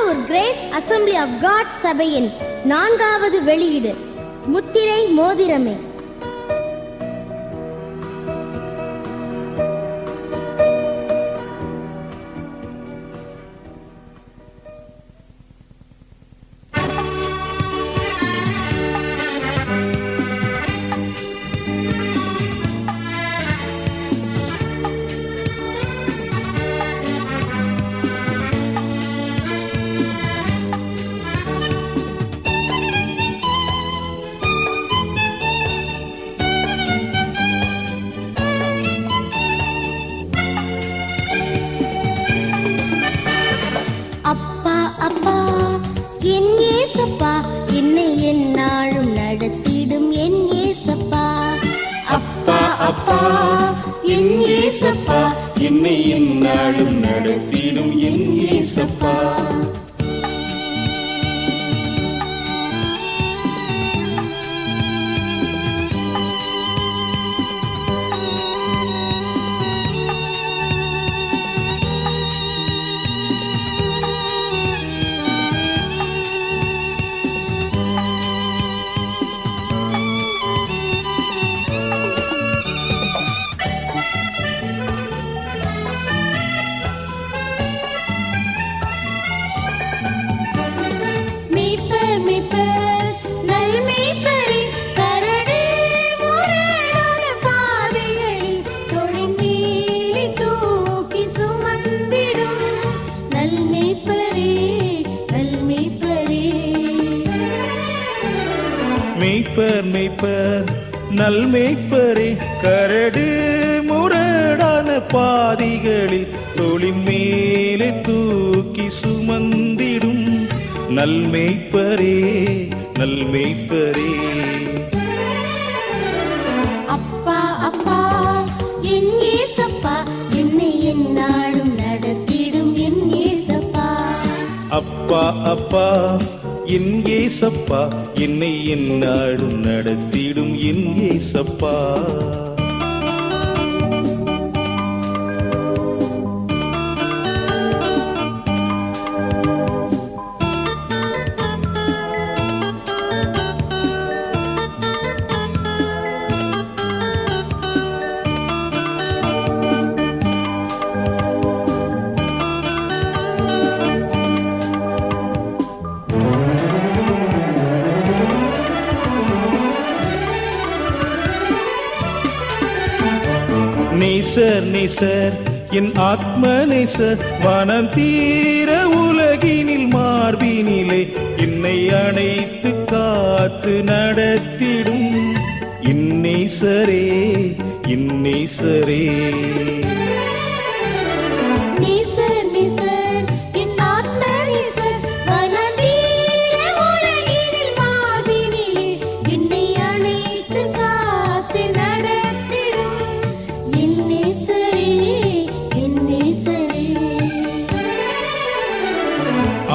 Thanjavur Grace Assembly of God சபையின் 4வது வெளியீடு முத்திரை மோதிரமே. என்னை எந்நாளும் நடத்திடும் என் இயேசப்பா. மெய்ப்பர் நல்மேய்ப்பரே, கரடு முரடான பாதைகளில் தோளின் மேலே தூக்கி சுமந்திடும் நல்மேய்ப்பரே, நல்மேய்ப்பரே. அப்பா அப்பா என் இயேசப்பா, என்னை எந்நாளும் நடத்திடும் என் இயேசப்பா. அப்பா அப்பா என் இயேசப்பா, என்னை எந்நாளும் நடத்திடும் என் இயேசப்பா. நேசர் என் ஆத்ம நேசர், வானம் தீர உலகினில் மார்பினிலே என்னை அணைத்து காத்து நடத்திடும் இன்னேசரே, இன்னேசரே.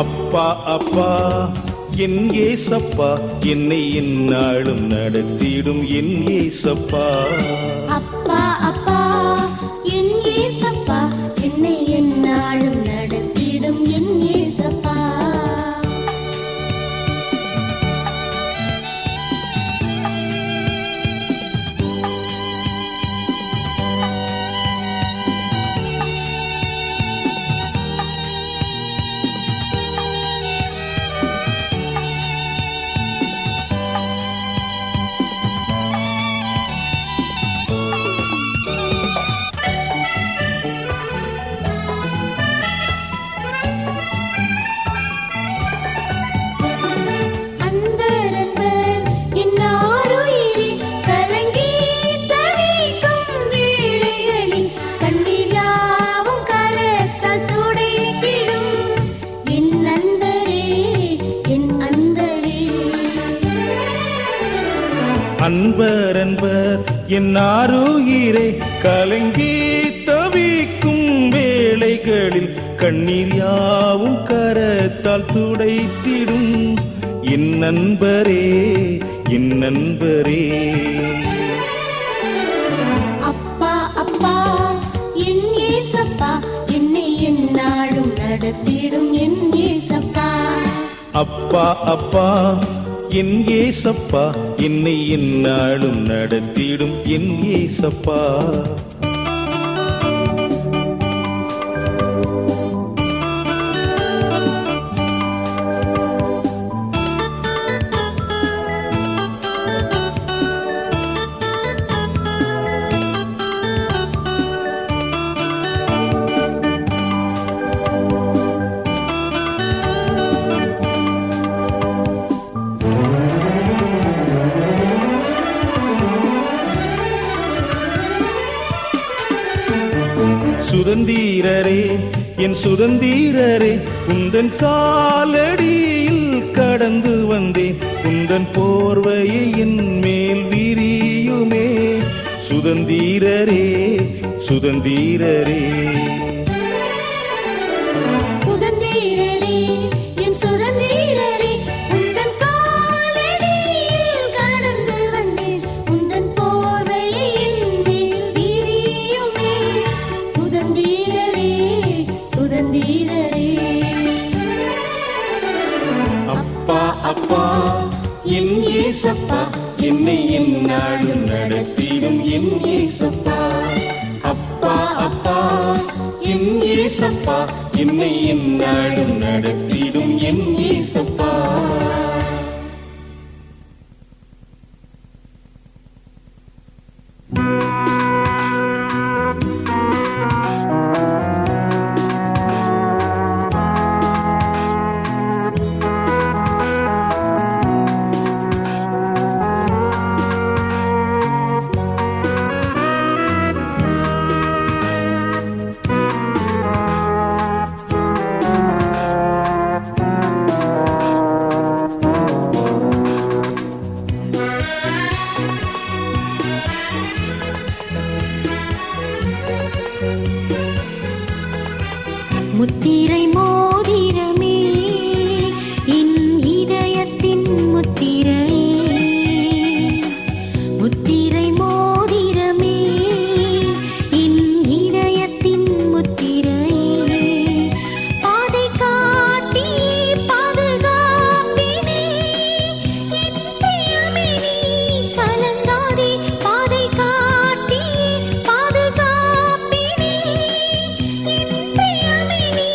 அப்பா அப்பா என் இயேசப்பா, என்னை எந்நாளும் நடத்திடும் என் இயேசப்பா. அப்பா அப்பா என் இயேசப்பா, என்னை எந்நாளும் நடத்திடும் என் இயேசப்பா. அன்பர் அன்பர் என் ஆருயிரே, கலங்கி தவிக்கும் வேளைகளில் கண்ணீர் யாவும் கரத்தால் துடைத்திடும் என் நண்பரே, என் நண்பரே. அப்பா அப்பா என் இயேசப்பா, என்னை எந்நாளும் நடத்திடும் என் இயேசப்பா. அப்பா அப்பா என் ஏசப்பா என்னை எந்நாளும் நடத்திடும் என் ஏசப்பா. சுதந்தீரரே என் சுதந்தீரரே உந்தன் காலடியில் கடந்து வந்தேன், உந்தன் போர்வையை என் மேல் விரியுமே. சுதந்தீரரே சுதந்தீரரே சுதந்தீரரே என் சுதந்தீரரே உந்தன் காலடியில் கடந்து வந்தேன், உந்தன் போர்வையை என் மேல் விரியுமே. சுதந்தீரரே சுதந்தீரரே. அப்பா அப்பா என் ஏசப்பா என்னை எந்நாளும் நடத்திடும் என் ஏசப்பா. அப்பா அப்பா என் ஏசப்பா என்னை எந்நாளும் நடத்திடும் என் ஏசப்பா. முத்திரை மோதிரமே என் இதயத்தின் முத்திரை, முத்திரை மோதிரமே என் இதயத்தின் முத்திரை. பாதை காட்டி பாதுகாப்பினே என் பிரியமே நீ கலங்காதே. பாதை காட்டி பாதுகாப்பினே என் பிரியமே நீ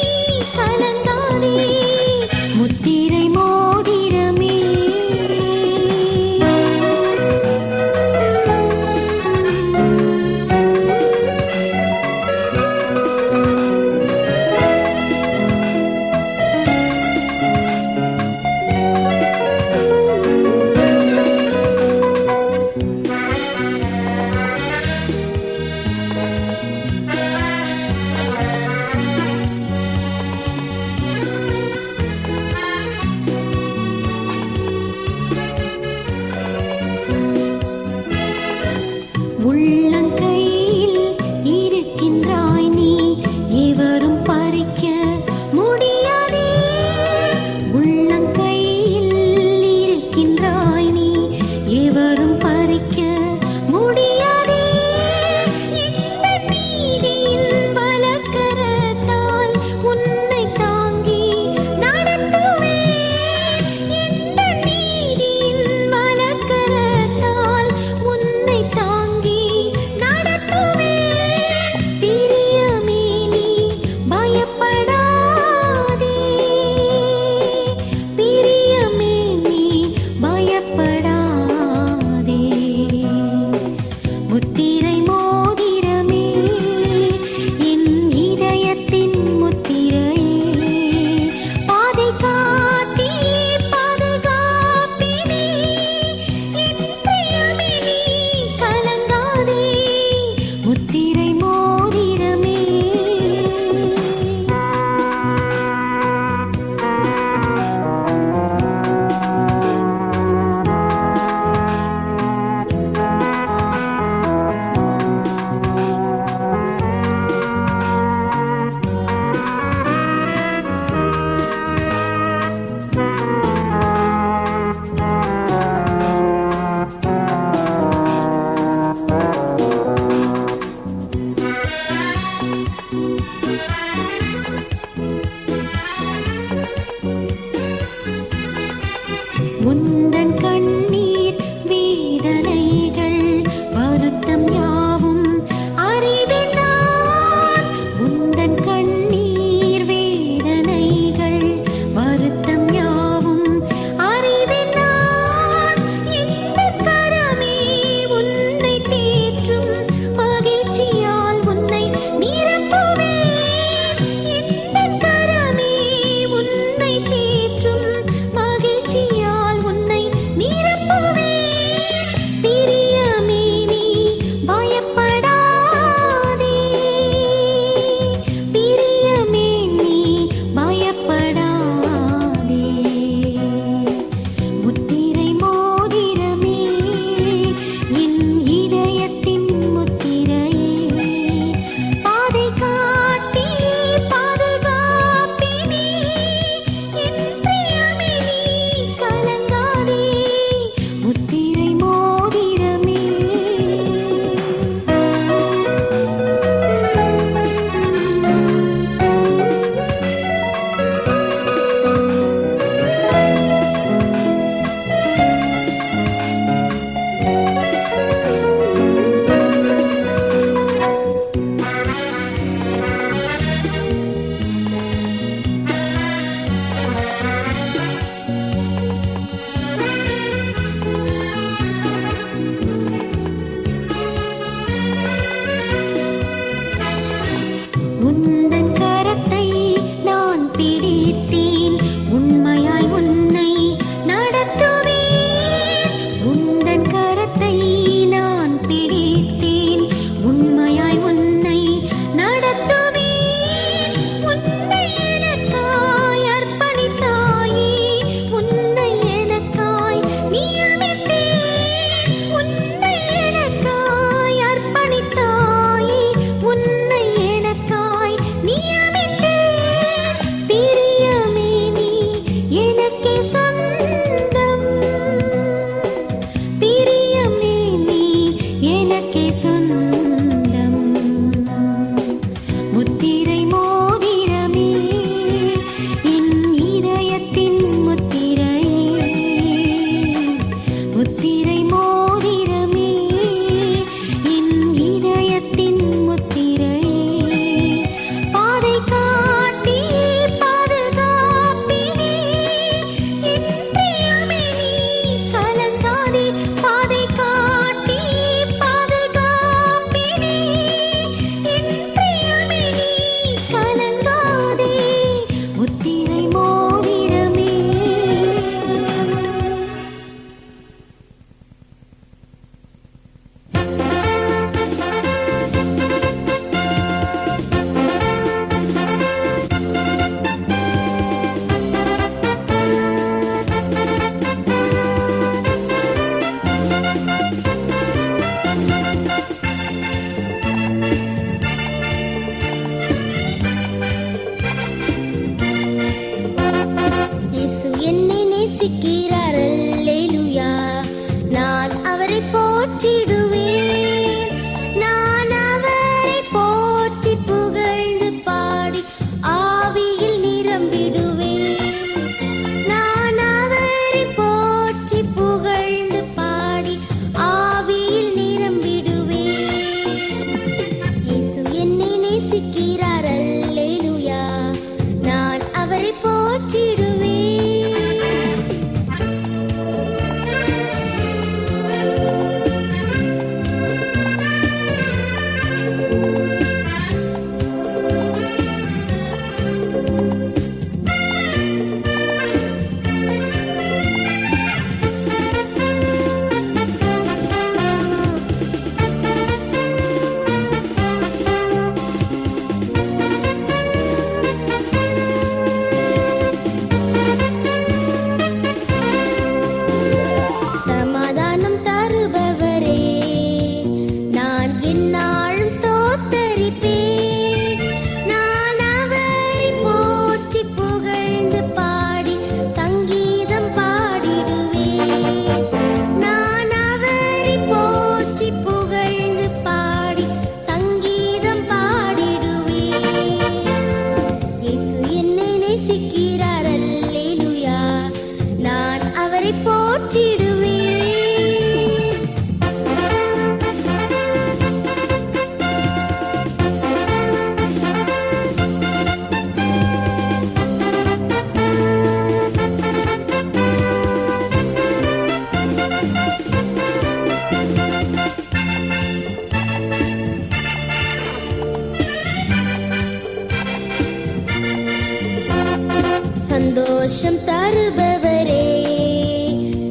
சந்தோஷம் தருபவரே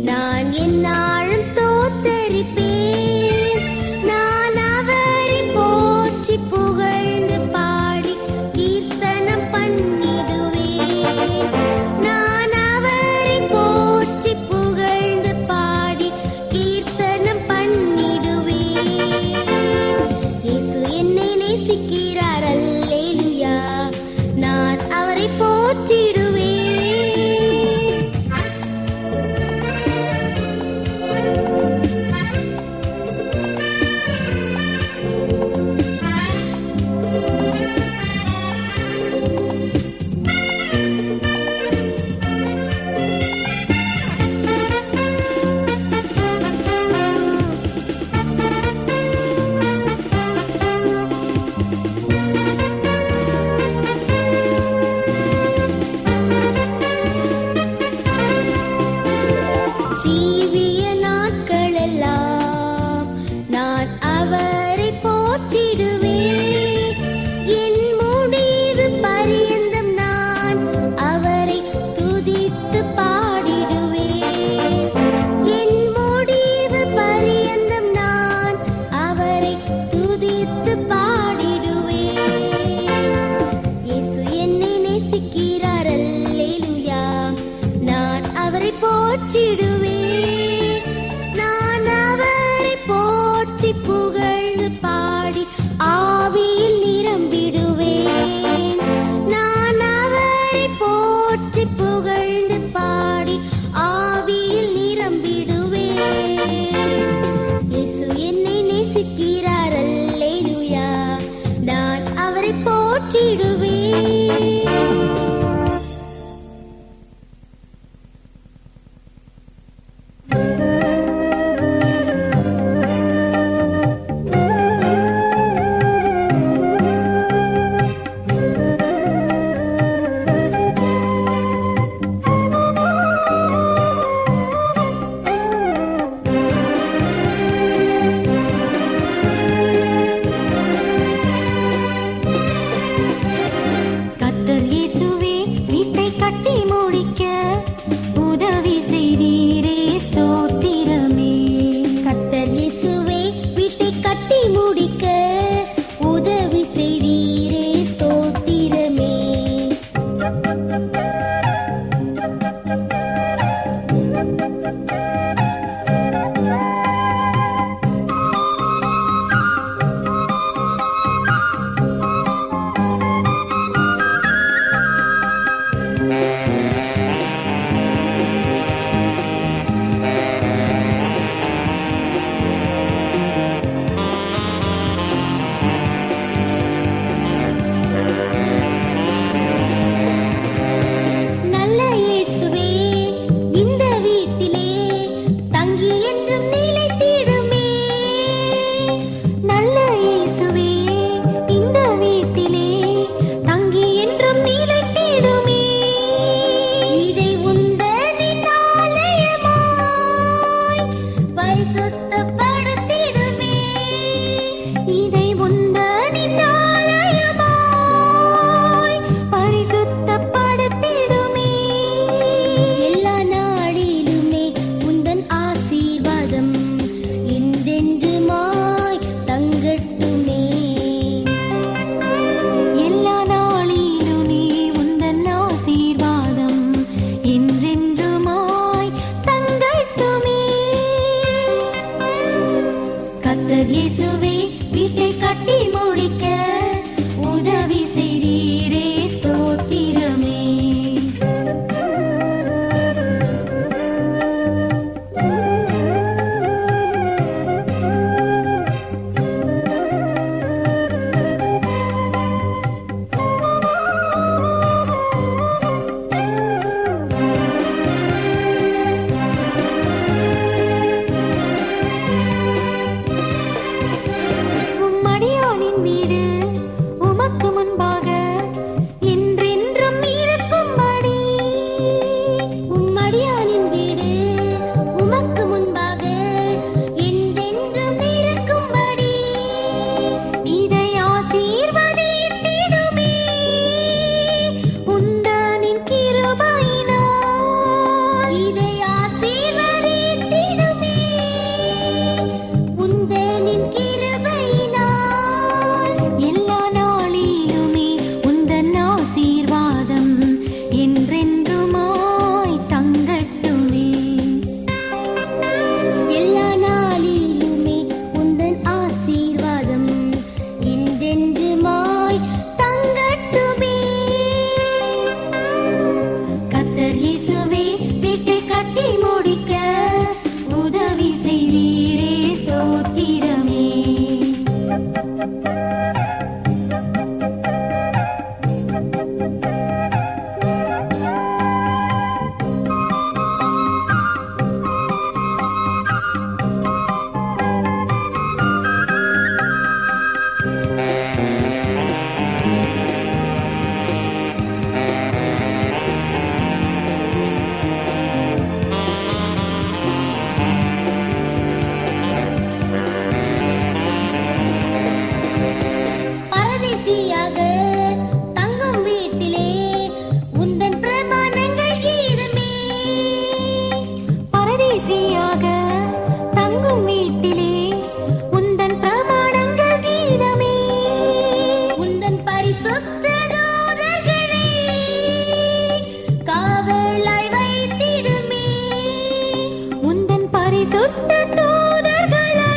நான் என்னாலும் ஸ்தோத்தரிப்பேன் நான் அவரை போற்றி புகழ்ந்து பாடி கீர்த்தனம் பண்ணிடுவேன் நான் அவரை போற்றி புகழ்ந்து பாடி கீர்த்தனம் பண்ணிடுவேன் இயேசு என்னை நேசிக்கிறார் அல்லேலூயா நான் அவரை போற்றிடுவேன் பரதேசியாக தங்கும் வீட்டிலே உந்தன் பிரமாணங்கள் கீதமே. பரதேசியாக தங்கும் வீட்டிலே உந்தன் பிரமாணங்கள் கீதமே. உந்தன் பரிசுத்த தூதர்களை காவலாய் வைத்திடுமே. உந்தன் பரிசுத்த தூதர்களை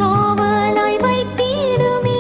காவலாய் வைத்திடுமே.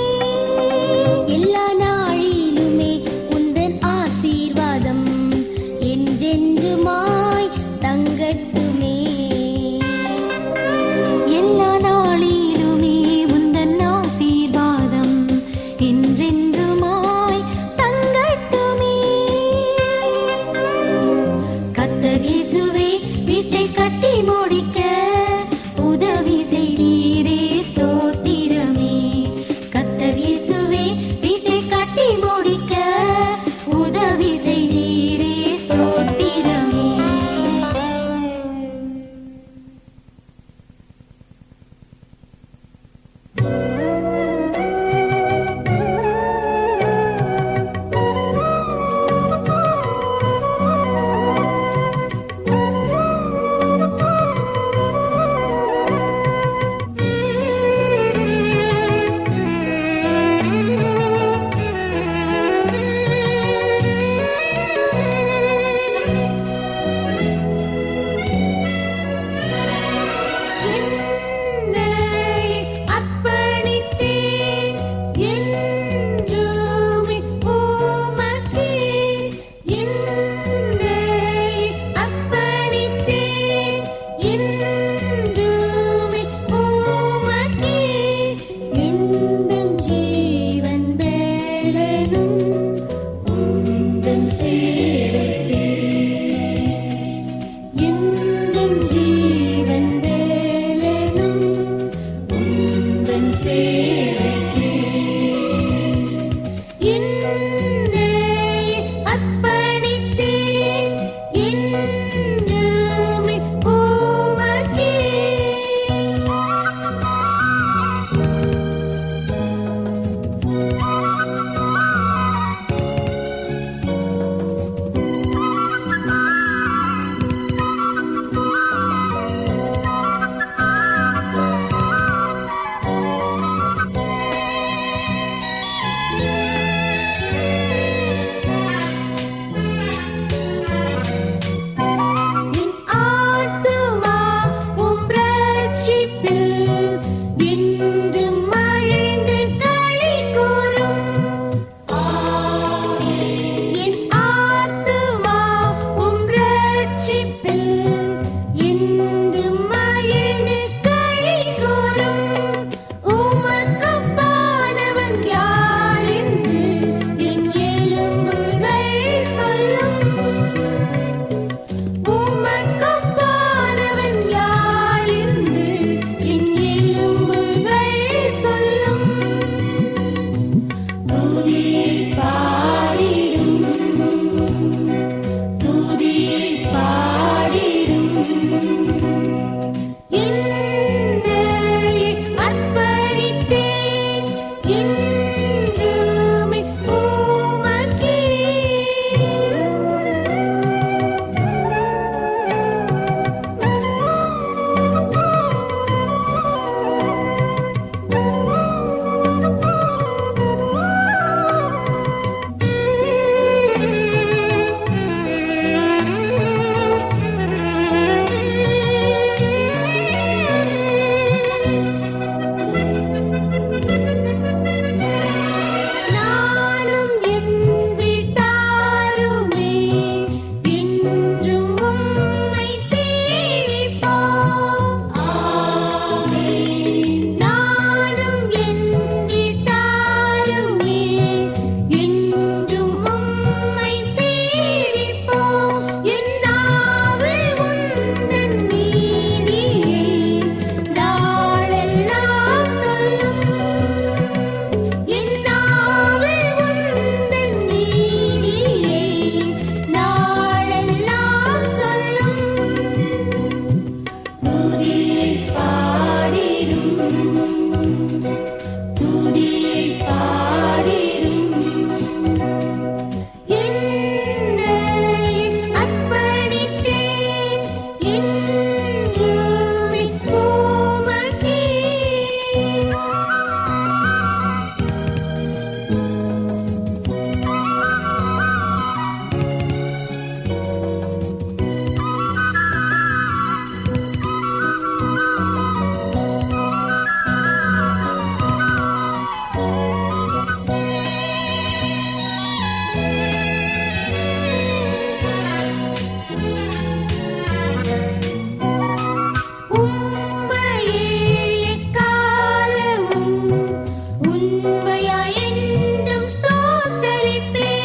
உம்மையாய் என்றும் ஸ்தோத்தரிப்பேன்.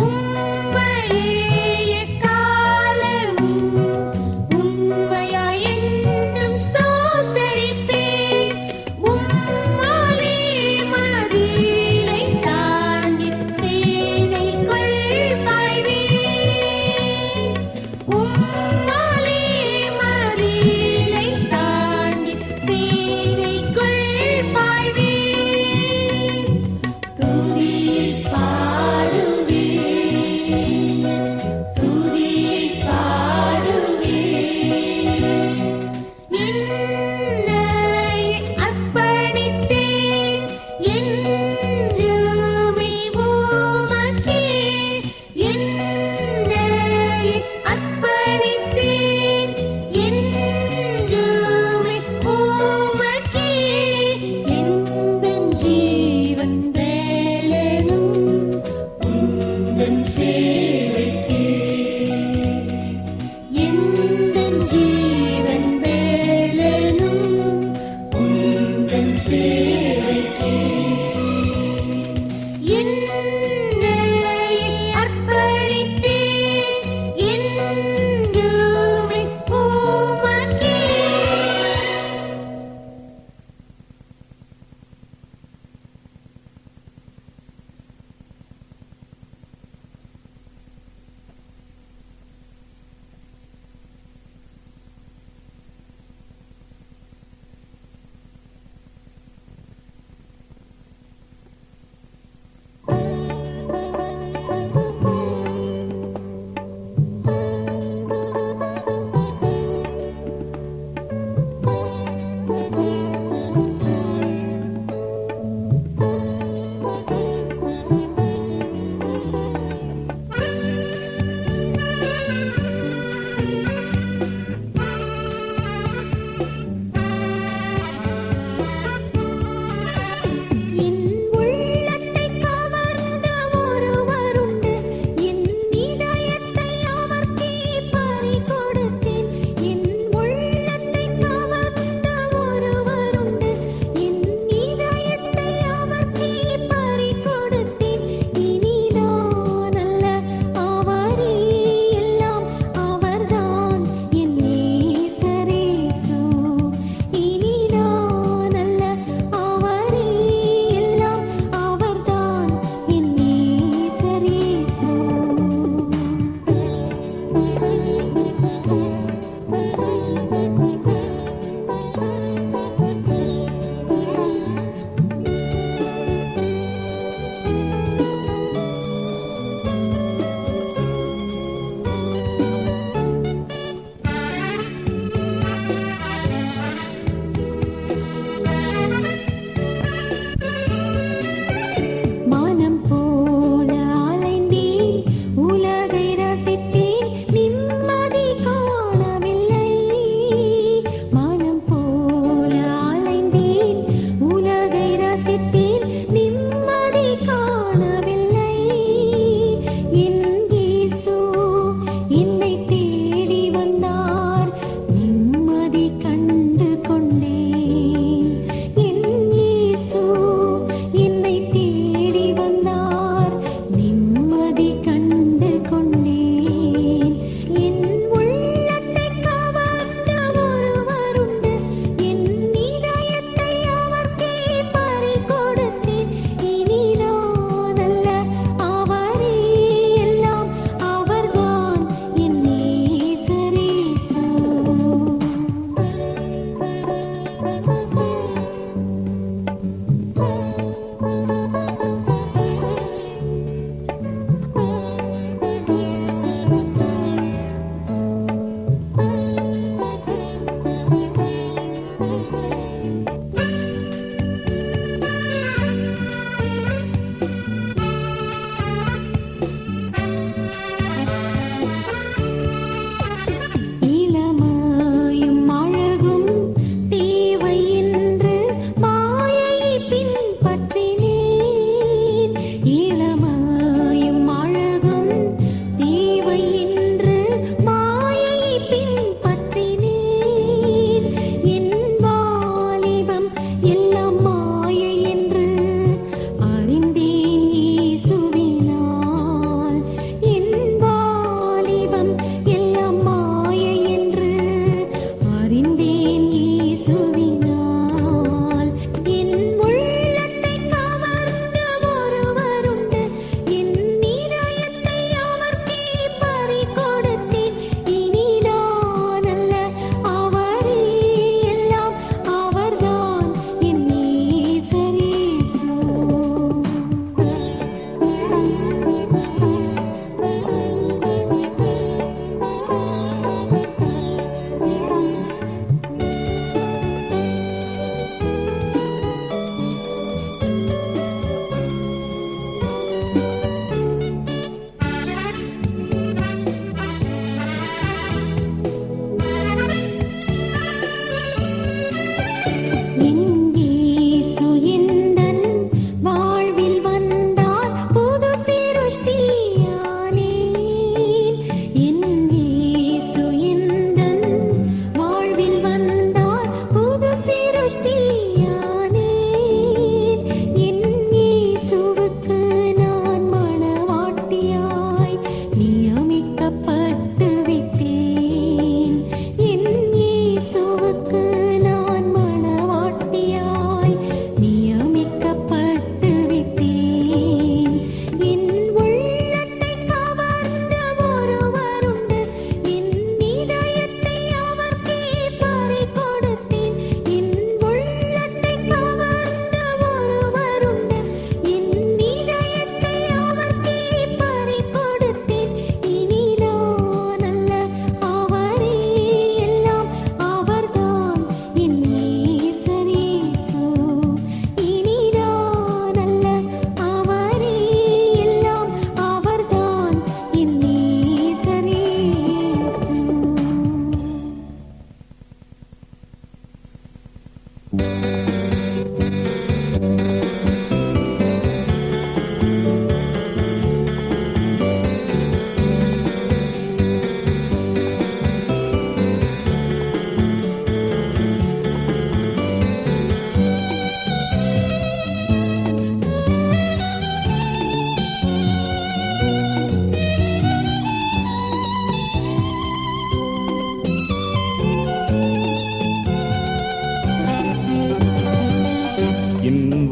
உம்மையே எக்காலமும் உம்மையாய் என்றும் ஸ்தோத்தரிப்பேன். உம்மாலே மதிலை தாண்டி சேனைக்குள் பாய்வேன். உம்மாலே மதிலை தாண்டி சேனைக்குள்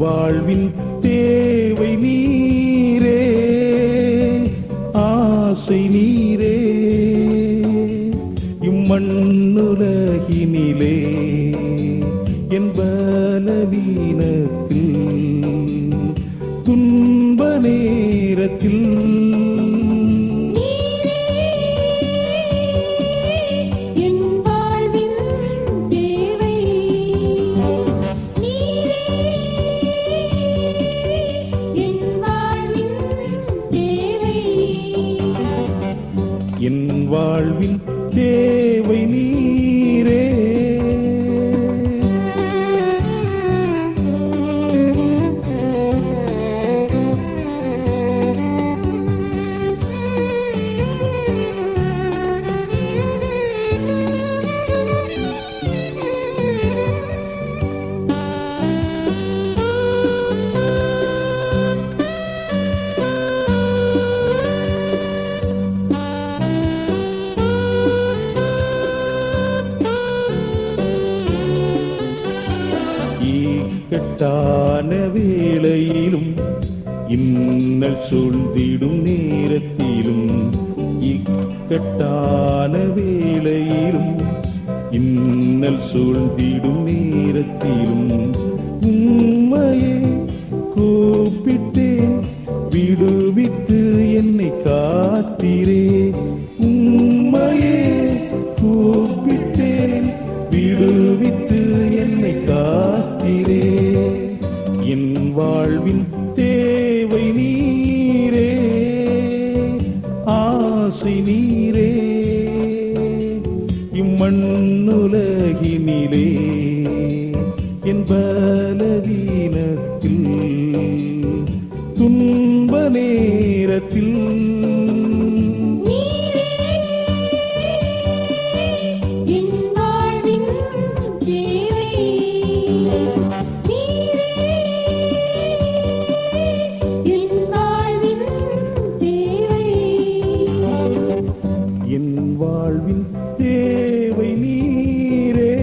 வாழ்வின் தேவை நீரே, ஆசை நீரே. இம்மண்ணுலகினிலே என் பலவீனத்தில் துன்ப நேரத்தில் என் வாழ்வின் தேவை நீரே, என் வாழ்வின் தேவை, என் வாழ்வின் தேவை நீரே. இக்கட்டான வேளையிலும் இன்னல் சூழ்ந்திடும் நேரத்திலும், இக்கட்டான வேளையிலும் இன்னல் சூழ்ந்திடும் நேரத்திலும் உம்மையே கூப்பிட்டேன், விடுவித்து என்னை காத்தீரே. உம்மையே கூப்பிட்டேன், விடுவித்து என்னை காத்தீரே. என் வாழ்வின் தேவை நீரே, ஆசை நீரே. இம்மண்ணுலகினிலே என் பலவீனத்தில் துன்ப நேரத்தில் என் வாழ்வின் தேவை நீரே, என் வாழ்வின் தேவை, என் வாழ்வின் தேவை நீரே.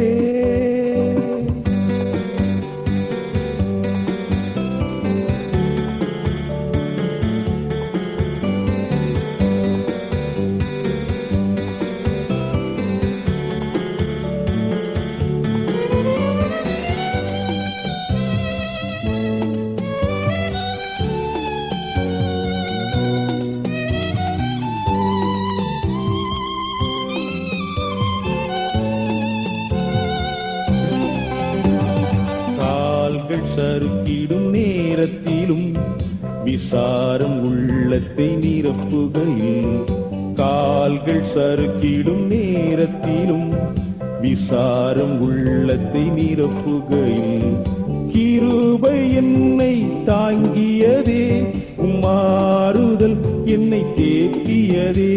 கால்கள் சறுக்கிடும் நேரத்திலும் விசாரம் உள்ளத்தை நிரப்புகையில், கால்கள் சறுக்கிடும் நேரத்திலும் விசாரம் உள்ளத்தை நிரப்புகையில், கிருபை என்னை தாங்கியதே, உம்மாறுதல் என்னை தேற்றியதே.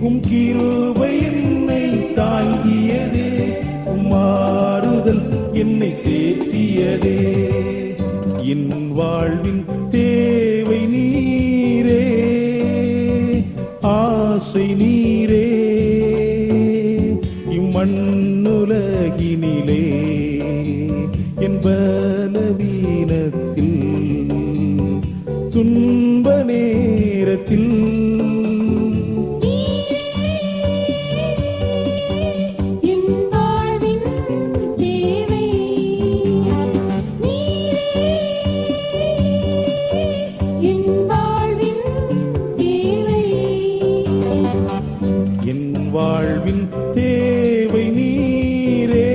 உம் கிருபை என்னை தாங்கியதே, உம்மாறுதல் என்னை தேற்றியதே. என் வாழ்வின் தேவை நீரே, ஆசை நீரே. இம்மண்ணுலகினிலே என் பலவீனத்தில் துன்ப நேரத்தில் என் வாழ்வின் தேவை நீரே, என் வாழ்வின் தேவை, என் வாழ்வின் தேவை நீரே.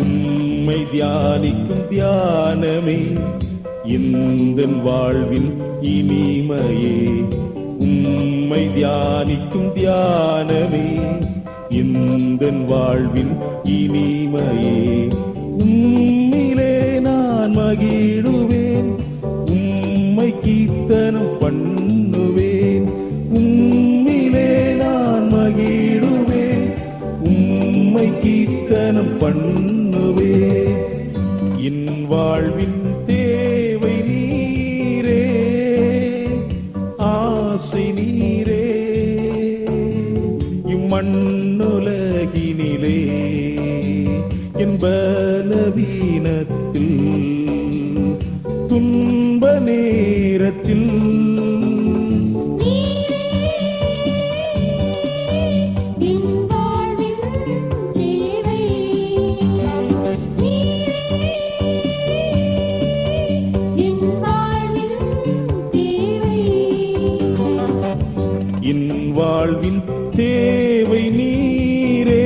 உம்மை தியானிக்கும் தியானமே எந்தன் வாழ்வின் இனிமையே. உம்மை தியானிக்கும் தியானமே எந்தன் வாழ்வின் இனிமையே. உம்மிலே மகிழுவேன் உம்மை கீர்த்தனம் பண்ணுவேன் உம்மிலே நான் மகிழுவேன் உம்மை கீர்த்தனம் பண்ணுவேன் என் வாழ்வின் தேவை நீரே ஆசை நீரே இம்மண்ணுலகினிலே என் பலவீனத்தில் துன்ப நேரத்தில் என் வாழ்வின் தேவை என் வாழ்வின் தேவை என் வாழ்வின் தேவை நீரே.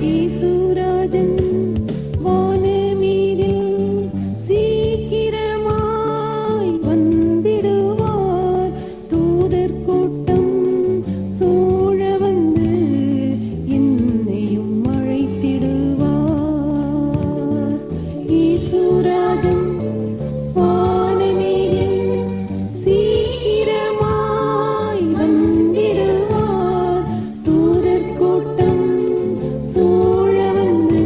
ஈசுராஜன் வானமீதில் சீக்கிரமாய் வந்திடுவார் தூதர் கூட்டம் சூழ வந்து என்னையும் அழைத்திடுவார் ஈசுராஜன் வானமீதில் சீக்கிரமாய் வந்திடுவார் தூதர் கூட்டம் சூழ வந்து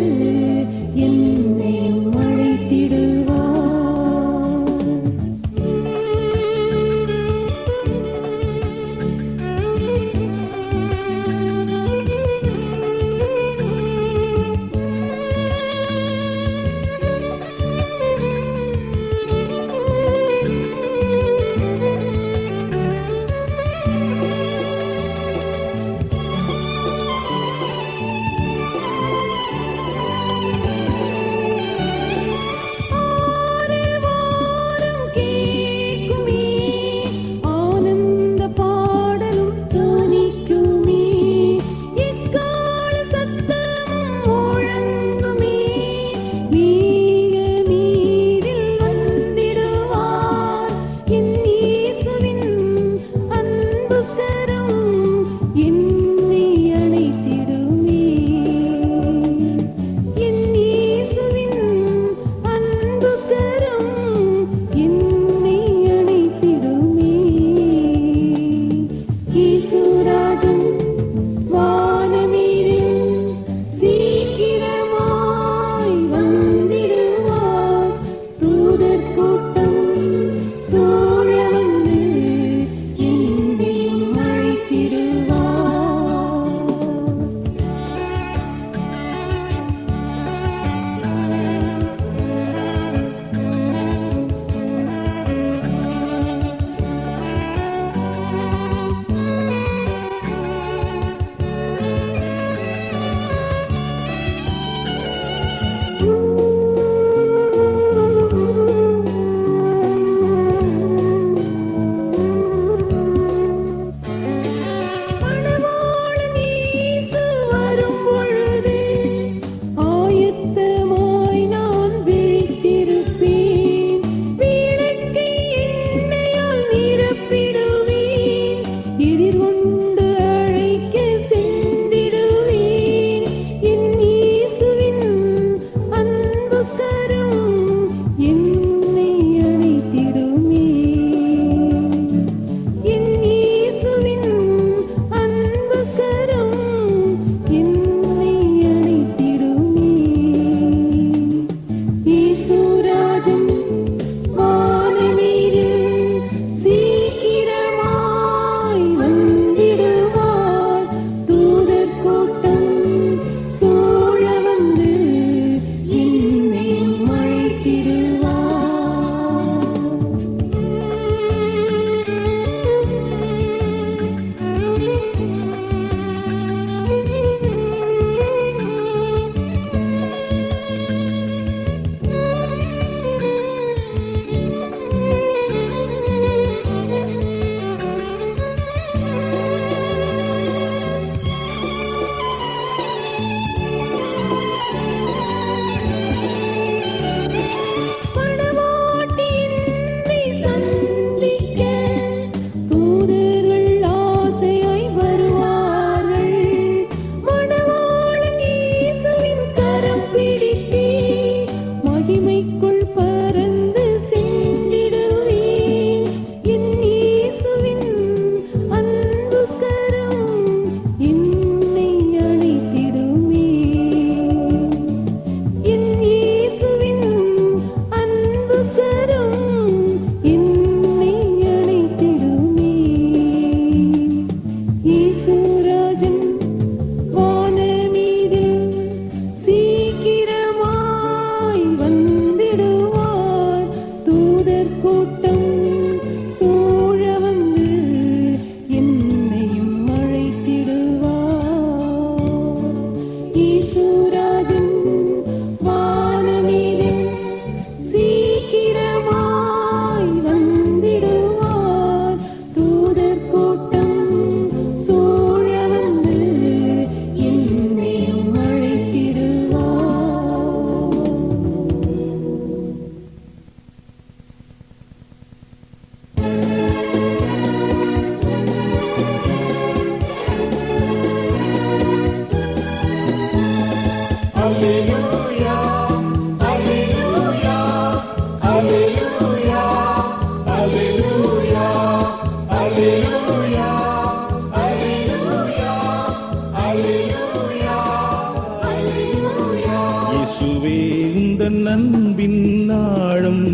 இயேசுவே உந்தன் அன்பின் ஆழம்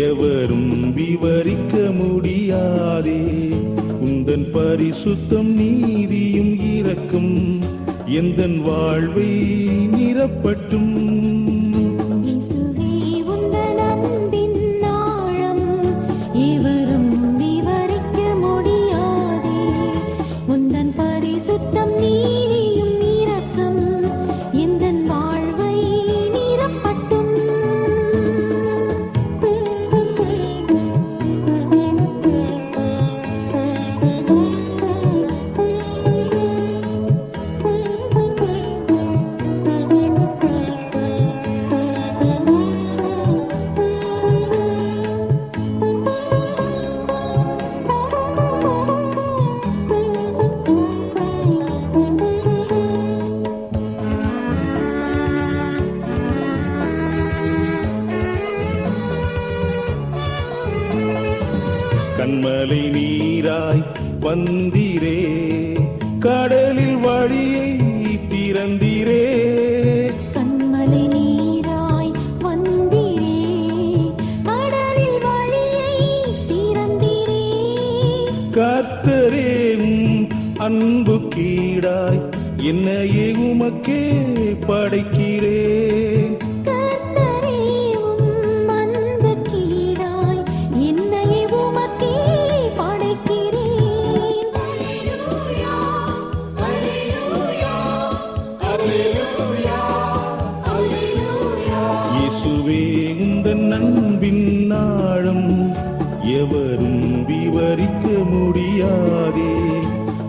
எவரும் விவரிக்க முடியாதே. உந்தன் பரிசுத்தம் நீதியும் இரக்கம் எந்தன் வாழ்வை நிரப்பட்டும். இயேசுவே உந்தன் அன்பின் ஆழம் எவரும் விவரிக்க முடியாதே. உந்தன் பரிசுத்தம் நீதியும் இரக்கம் எந்தன் வாழ்வை நிரப்பட்டும். கண்மலை நீராய் வந்தீரே, கடலில் வழியை திறந்தீரே. கண்மலை நீராய் வந்தீரே, கடலில் வழியை திறந்தீரே. கர்த்தரே உம் அன்பு கீடாய் என்னையே உமக்கே படைக்கிறேன். கர்த்தரே உம் அன்புக்கீடாய் என்னை உமக்கே படைக்கிறேன். அல்லேலூயா, அல்லேலூயா, அல்லேலூயா, அல்லேலூயா. இயேசுவே உந்தன் அன்பின் ஆழம் எவரும் விவரிக்க முடியாதே.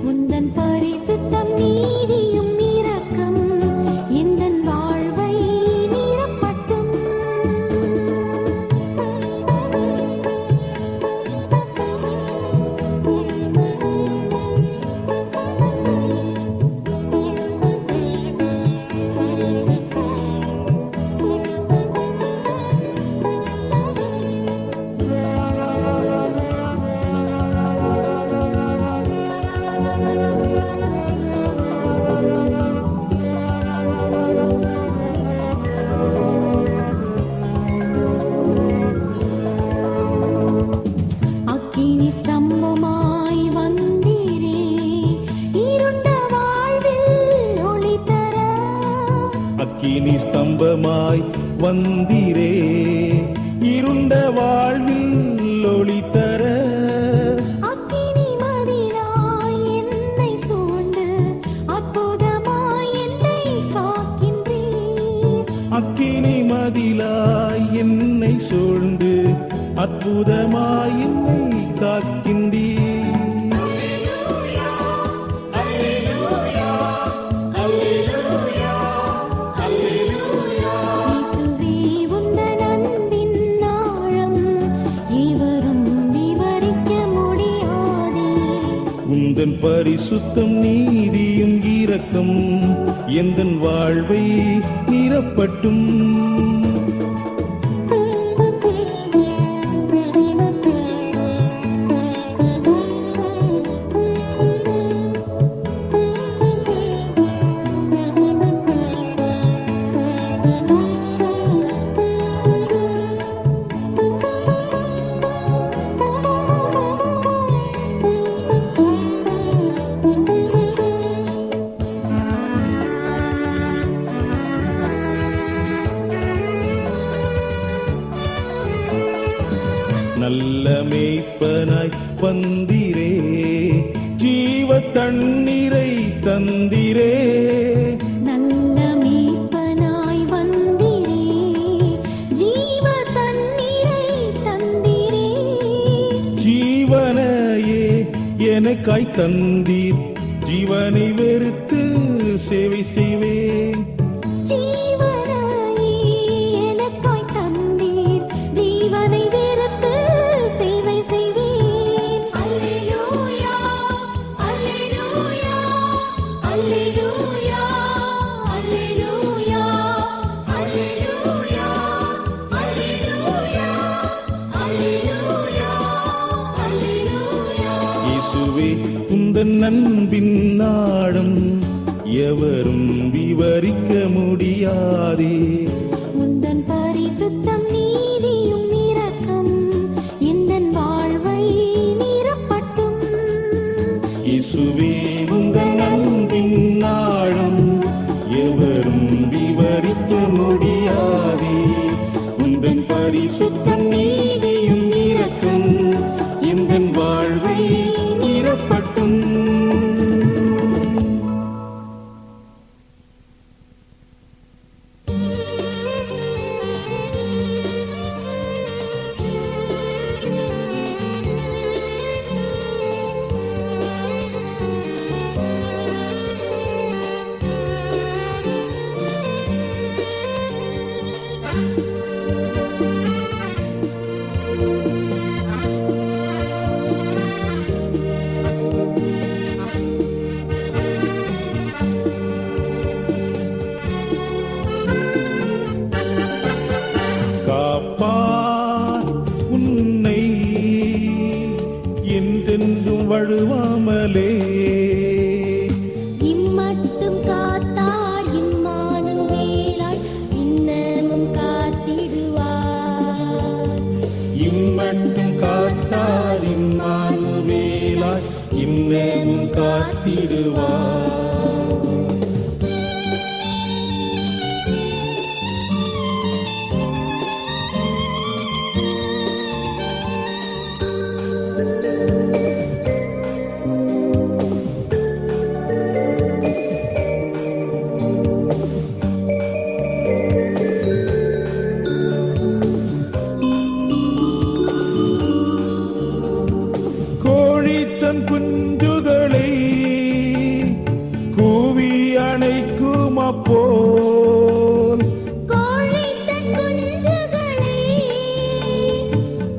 உந்தன் பரிசுத்தம் நீதியும் இரக்கம் எந்தன் வாழ்வை நிரப்பட்டும். அக்கினி ஸ்தம்பமாய் வந்தீரே, இருண்ட வாழ்வில் ஒளி தர. அக்கினி ஸ்தம்பமாய் வந்தீரே, இருண்ட வாழ்வில் ஒளி தர. அக்கினி மதிலாய் என்னை சூழ்ந்து அற்புதமாய் என்னை காக்கின்றீர். அக்கினி மதிலாய் என்னை சூழ்ந்து அற்புதமாய் என்னை காக்கின்றீர். இயேசுவே உந்தன் அன்பின் ஆழம் எவரும் விவரிக்க முடியாதே. உந்தன் பரிசுத்தம் நீதியும் இரக்கம் எந்தன் வாழ்வை நிரப்பட்டும். நல்ல மேய்ப்பனாய் வந்தீரே, ஜீவ தண்ணீரை தந்தீரே. நல்ல மீட்பனாய் வந்தீரே, ஜீவ தண்ணீரை தந்தீரே. ஜீவனையே எனக்காய் தந்தீர், ஜீவனை வெறுத்து சேவை செய்வேன். ஜீவனை எனக்காய் தந்தீர், ஜீவனை வெறுத்து சேவை செய்வேன். அல்லேலூயா, அல்லேலூயா, அல்லேலூயா, அல்லேலூயா. உந்தன் அன்பின் நாடம் எவரும் விவரிக்க முடியாதே. உந்தன் பரிசுத்தம் நீதியும் இரக்கம் எந்தன் வாழ்வை நிரப்பட்டும். இயேசுவே உந்தன் அன்பின் நாடம் எவரும் விவரிக்க முடியாதே. உந்தன் பரிசுத்தம் நீதியும் இரக்கம் எந்தன் வாழ்வை நிரப்பட்டும். காப்பார் உன்னை என்றென்றும் வழுவாமலே. இம்மட்டும் காத்தார் இம்மானுவேலாய் இன்னமும் காத்திடுவார். இம்மட்டும் காத்தார் இம்மானுவேலாய் இன்னமும் காத்திடுவார். கோழி தன் குஞ்சுகளை கூவி அணைக்கும் அப்போல் கோழி தன் குஞ்சுகளை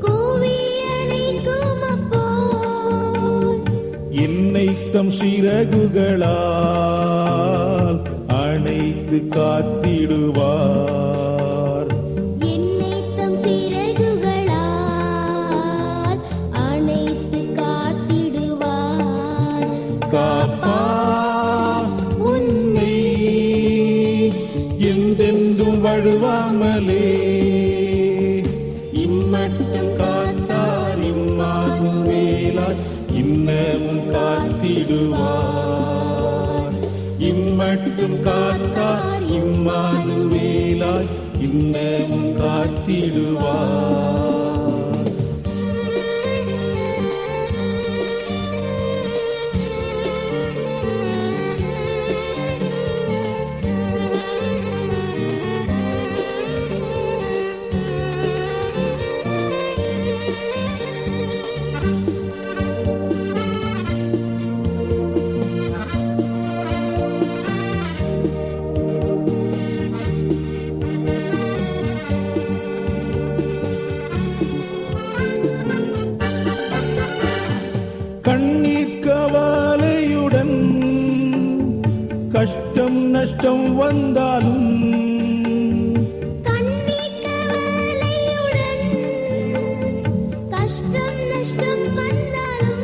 கூவி அணைக்கும் அப்போல் என்னை தம் சிறகுகளால் அணைத்து காத்திடுவார். என்னை தம் சிறகுகளால் அணைத்து காத்திடுவார். காப்பார் உன்னை என்றென்றும் வழுவாமலே. இம்மட்டும் காத்தார் இம்மானுவேலாய் இன்னமும் காத்திடுவார். இம்மட்டும் காத்தார் இம்மானுவேலாய் இன்னமும் காத்திடுவார். கண்ணீர் கவலையுடன் கஷ்டம் நஷ்டம் வந்தாலும் கண்ணீர் கவலையுடன் கஷ்டம் நஷ்டம் வந்தாலும்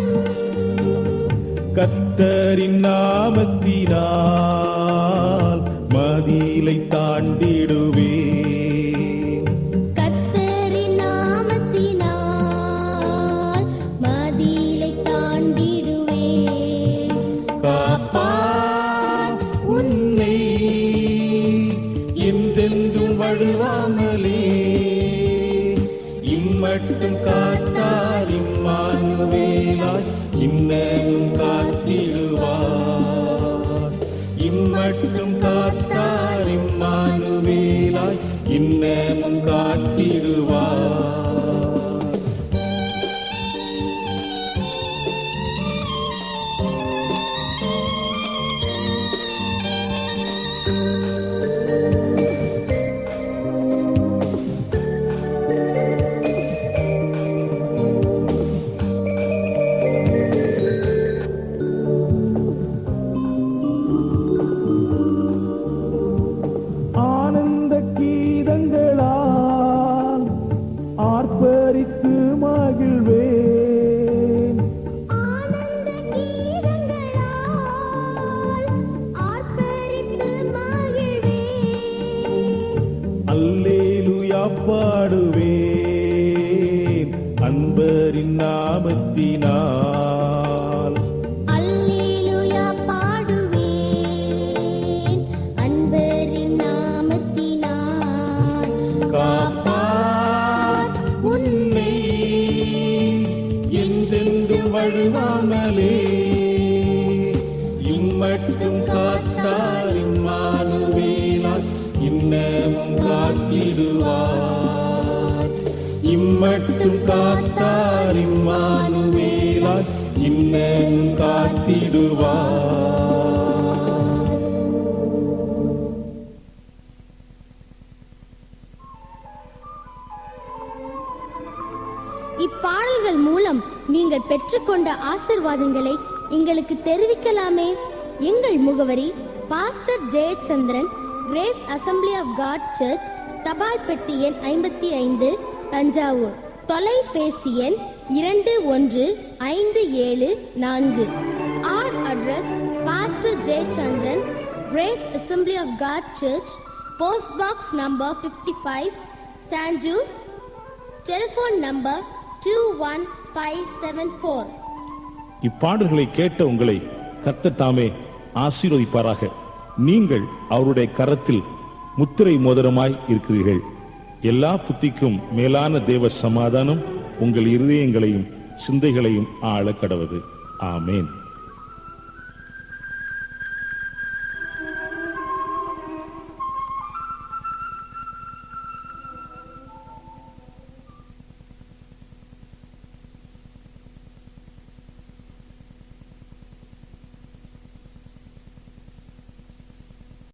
கர்த்தரின் நாமத்தினால் மதிலை தாண்டிடுவே. கர்த்தரின் நாமத்தினால் மதிலை தாண்டிடுவேன். காப்பார் உன்னை என்றென்றும் வழுவாமலே. இம்மட்டும் காத்தார் இம்மானுவேலாய் இன்னமும் காத்திடுவார். இம்மட்டும் காத்தார் இம்மானுவேலாய் இன்னமும் காத்திடுவார். ஆனந்த கீதங்களால் பாடுவேன் அன்பரின் நாமத்தினால். அல்லேலூயா பாடுவேன் அன்பரின் நாமத்தினால். காப்பார் உன்னை என்றென்று வழுவாமலே, இம்மட்டும் காத்தார் இம்மானுவேலாய் இன்னமும் காத்திடுவார். இம்மட்டும் காத்தார் இம்மானுவேலாய் இன்னமும் காத்திடுவார். இப்பாடல்கள் மூலம் நீங்கள் பெற்றுக்கொண்ட ஆசீர்வாதங்களை எங்களுக்கு தெரிவிக்கலாமே. எங்கள் முகவரி pastor Jayachandran, Grace Assembly of God church, தபால் பெட்டி எண் 55, தஞ்சாவூர். தொலைபேசி எண் 215744. Our address Pastor Jayachandran, Grace Assembly of God Church, Post Box number 55, Tanjore. Telephone number 21574. இப்பாடல்களை கேட்ட உங்களை கர்த்தர் தாமே ஆசீர்வதிப்பாராக. நீங்கள் அவருடைய கரத்தில் முத்திரை மோதிரமாய் இருக்கிறீர்கள். எல்லா புத்திக்கும் மேலான தேவ சமாதானம் உங்கள் இருதயங்களையும் சிந்தைகளையும் ஆள கடவது. ஆமேன்.